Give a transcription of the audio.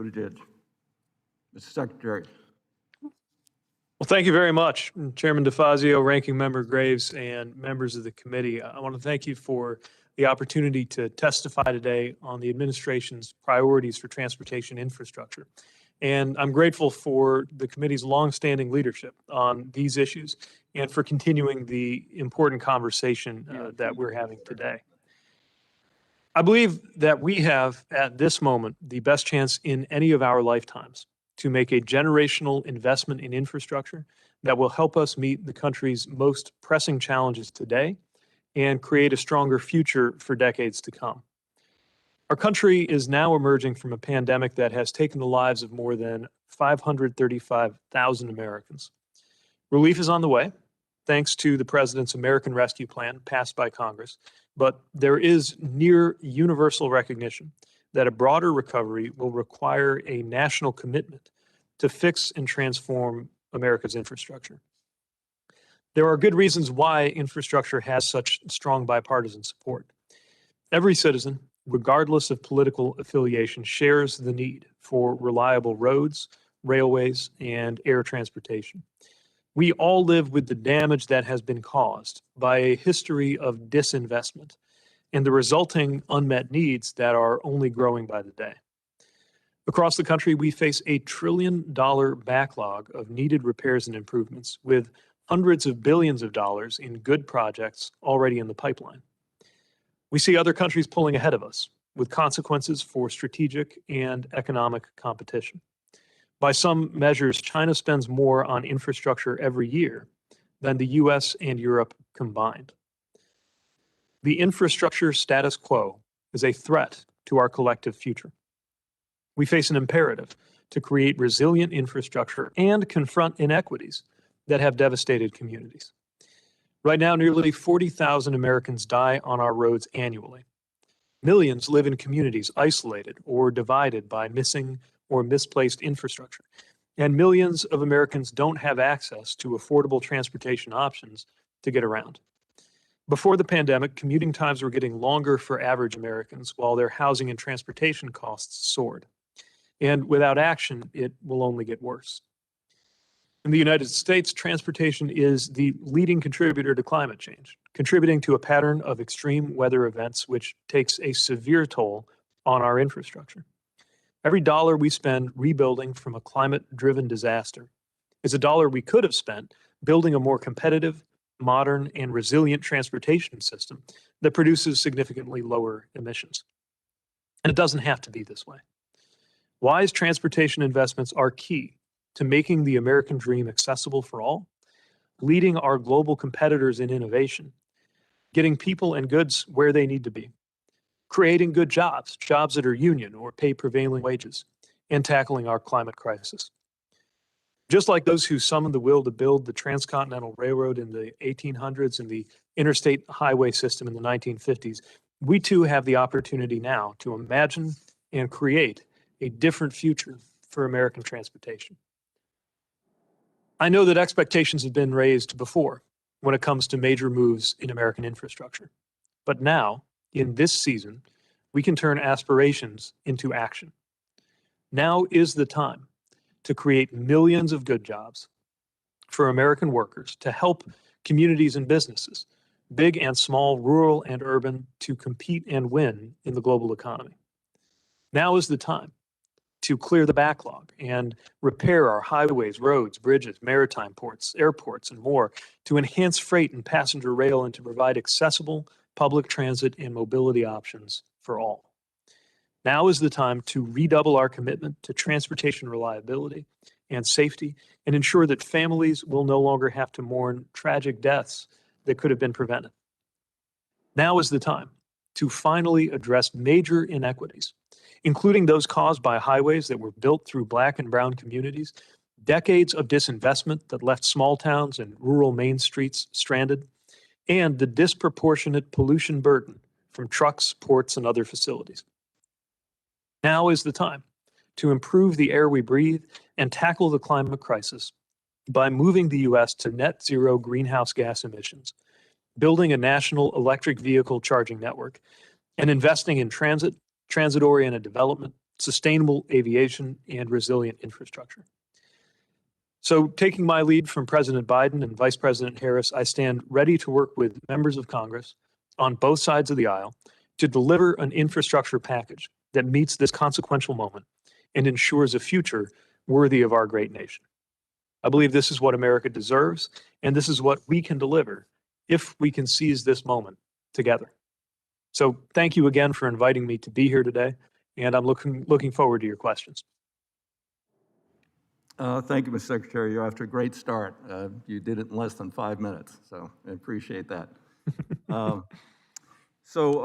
Buttigieg. Mr. Secretary. Well, thank you very much, Chairman DeFazio, Ranking Member Graves, and members of the committee. I want to thank you for the opportunity to testify today on the administration's priorities for transportation infrastructure. And I'm grateful for the committee's longstanding leadership on these issues and for continuing the important conversation that we're having today. I believe that we have, at this moment, the best chance in any of our lifetimes to make a generational investment in infrastructure that will help us meet the country's most pressing challenges today and create a stronger future for decades to come. Our country is now emerging from a pandemic that has taken the lives of more than 535,000 Americans. Relief is on the way, thanks to the President's American Rescue Plan passed by Congress, but there is near universal recognition that a broader recovery will require a national commitment to fix and transform America's infrastructure. There are good reasons why infrastructure has such strong bipartisan support. Every citizen, regardless of political affiliation, shares the need for reliable roads, railways, and air transportation. We all live with the damage that has been caused by a history of disinvestment and the resulting unmet needs that are only growing by the day. Across the country, we face a $1 trillion backlog of needed repairs and improvements, with hundreds of billions of dollars in good projects already in the pipeline. We see other countries pulling ahead of us, with consequences for strategic and economic competition. By some measures, China spends more on infrastructure every year than the US and Europe combined. The infrastructure status quo is a threat to our collective future. We face an imperative to create resilient infrastructure and confront inequities that have devastated communities. Right now, nearly 40,000 Americans die on our roads annually. Millions live in communities isolated or divided by missing or misplaced infrastructure. And millions of Americans don't have access to affordable transportation options to get around. Before the pandemic, commuting times were getting longer for average Americans while their housing and transportation costs soared. And without action, it will only get worse. In the United States, transportation is the leading contributor to climate change, contributing to a pattern of extreme weather events which takes a severe toll on our infrastructure. Every dollar we spend rebuilding from a climate-driven disaster is a dollar we could have spent building a more competitive, modern, and resilient transportation system that produces significantly lower emissions. And it doesn't have to be this way. Wise transportation investments are key to making the American dream accessible for all, leading our global competitors in innovation, getting people and goods where they need to be, creating good jobs, jobs that are union or pay prevailing wages, and tackling our climate crisis. Just like those who summoned the will to build the Transcontinental Railroad in the 1800s and the interstate highway system in the 1950s, we too have the opportunity now to imagine and create a different future for American transportation. I know that expectations have been raised before when it comes to major moves in American infrastructure. But now, in this season, we can turn aspirations into action. Now is the time to create millions of good jobs for American workers, to help communities and businesses, big and small, rural and urban, to compete and win in the global economy. Now is the time to clear the backlog and repair our highways, roads, bridges, maritime ports, airports, and more, to enhance freight and passenger rail, and to provide accessible public transit and mobility options for all. Now is the time to redouble our commitment to transportation reliability and safety and ensure that families will no longer have to mourn tragic deaths that could have been prevented. Now is the time to finally address major inequities, including those caused by highways that were built through Black and brown communities, decades of disinvestment that left small towns and rural main streets stranded, and the disproportionate pollution burden from trucks, ports, and other facilities. Now is the time to improve the air we breathe and tackle the climate crisis by moving the U.S. to net zero greenhouse gas emissions, building a national electric vehicle charging network, and investing in transit-oriented development sustainable aviation, and resilient infrastructure. So, taking my lead from President Biden and Vice President Harris, I stand ready to work with members of Congress on both sides of the aisle to deliver an infrastructure package that meets this consequential moment and ensures a future worthy of our great nation. I believe this is what America deserves, and this is what we can deliver if we can seize this moment together. So thank you again for inviting me to be here today, and I'm looking forward to your questions. Thank you, Mr. Secretary. You're off to a great start. You did it in less than 5 minutes, so I appreciate that. So.